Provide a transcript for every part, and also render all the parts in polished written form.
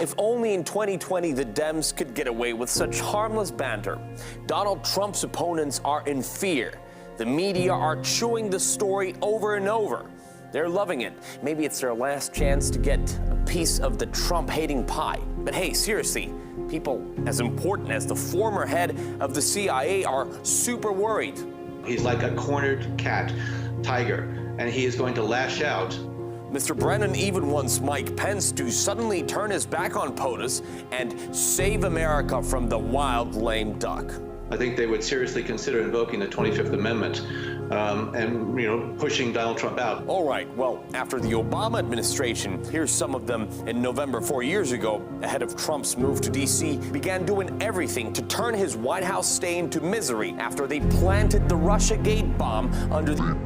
If only in 2020 the Dems could get away with such harmless banter. Donald Trump's opponents are in fear. The media are chewing the story over and over. They're loving it. Maybe it's their last chance to get a piece of the Trump-hating pie. But hey, seriously, people as important as the former head of the CIA are super worried. He's like a cornered cat, tiger, and he is going to lash out. Mr. Brennan even wants Mike Pence to suddenly turn his back on POTUS and save America from the wild, lame duck. I think they would seriously consider invoking the 25th Amendment and, pushing Donald Trump out. All right, well, after the Obama administration, here's some of them in November 4 years ago, ahead of Trump's move to D.C., began doing everything to turn his White House stay into misery after they planted the Russiagate bomb under the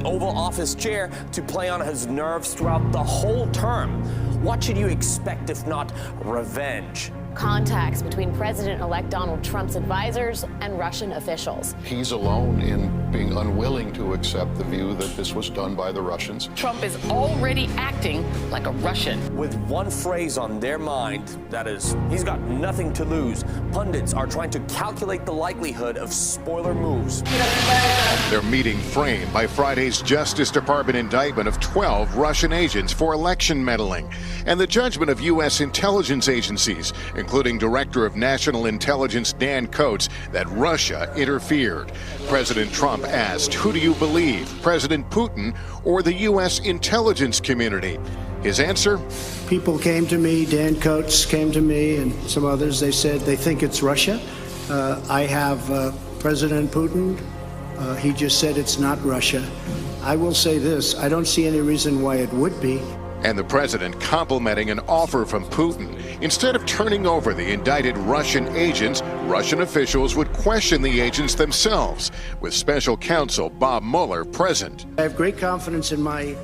Oval Office chair to play on his nerves throughout the whole term. What should you expect if not revenge? Contacts between President-elect Donald Trump's advisors and Russian officials. He's alone in being unwilling to accept the view that this was done by the Russians. Trump is already acting like a Russian. With one phrase on their mind, that is, he's got nothing to lose, pundits are trying to calculate the likelihood of spoiler moves. Their meeting framed by Friday's Justice Department indictment of 12 Russian agents for election meddling and the judgment of U.S. intelligence agencies, including Director of National Intelligence Dan Coats, that Russia interfered. President Trump asked, who do you believe, President Putin or the U.S. intelligence community? His answer? People came to me, Dan Coats came to me and some others. They said they think it's Russia. I have President Putin. He just said it's not Russia. I will say this, I don't see any reason why it would be. And the president complimenting an offer from Putin. Instead of turning over the indicted Russian agents, Russian officials would question the agents themselves, with special counsel Bob Mueller present. I have great confidence in my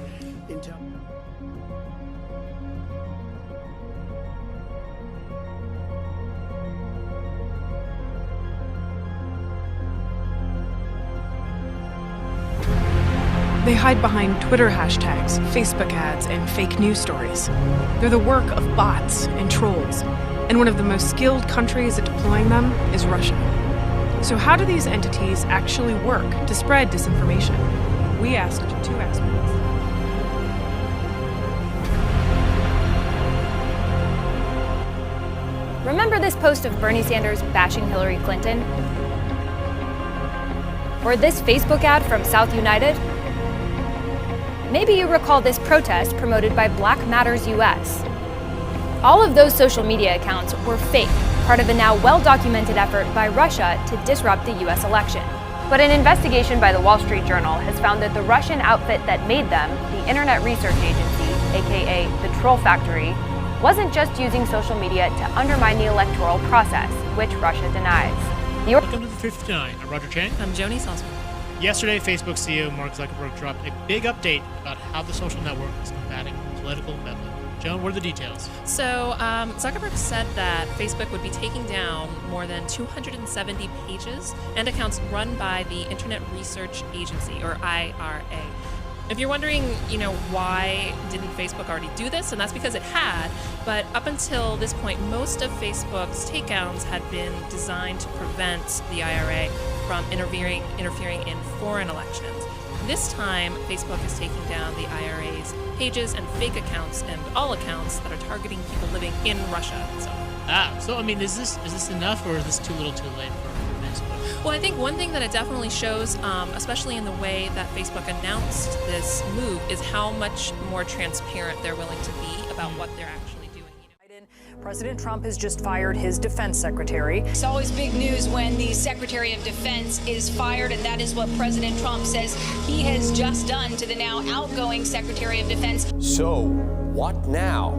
intel. They hide behind Twitter hashtags, Facebook ads, and fake news stories. They're the work of bots and trolls, and one of the most skilled countries at deploying them is Russia. So how do these entities actually work to spread disinformation? We asked two experts. Remember this post of Bernie Sanders bashing Hillary Clinton? Or this Facebook ad from South United? Maybe you recall this protest promoted by Black Matters US. All of those social media accounts were fake, part of a now well-documented effort by Russia to disrupt the US election. But an investigation by the Wall Street Journal has found that the Russian outfit that made them, the Internet Research Agency, aka the Troll Factory, wasn't just using social media to undermine the electoral process, which Russia denies. Welcome to the 59. I'm Roger Chang. I'm Joni Salzman. Yesterday, Facebook CEO Mark Zuckerberg dropped a big update about how the social network is combating political meddling. Joan, what are the details? So Zuckerberg said that Facebook would be taking down more than 270 pages and accounts run by the Internet Research Agency, or IRA. If you're wondering, why didn't Facebook already do this? And that's because it had, but up until this point, most of Facebook's takedowns had been designed to prevent the IRA from interfering in foreign elections. This time, Facebook is taking down the IRA's pages and fake accounts and all accounts that are targeting people living in Russia. So is this enough, or is this too little too late for Facebook? Well, I think one thing that it definitely shows, especially in the way that Facebook announced this move, is how much more transparent they're willing to be about what they're actually doing. President Trump has just fired his defense secretary. It's always big news when the Secretary of Defense is fired, and that is what President Trump says he has just done to the now outgoing Secretary of Defense. So, what now?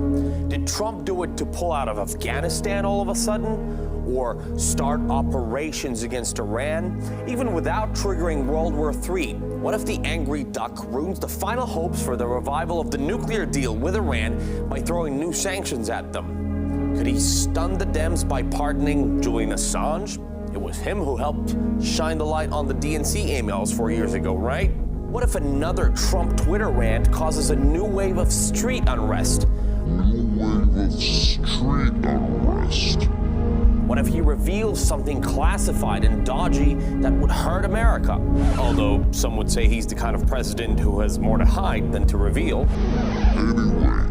Did Trump do it to pull out of Afghanistan all of a sudden? Or start operations against Iran? Even without triggering World War III, what if the angry duck ruins the final hopes for the revival of the nuclear deal with Iran by throwing new sanctions at them? Could he stun the Dems by pardoning Julian Assange? It was him who helped shine the light on the DNC emails 4 years ago, right? What if another Trump Twitter rant causes a new wave of street unrest? What if he reveals something classified and dodgy that would hurt America? Although some would say he's the kind of president who has more to hide than to reveal. Anyway,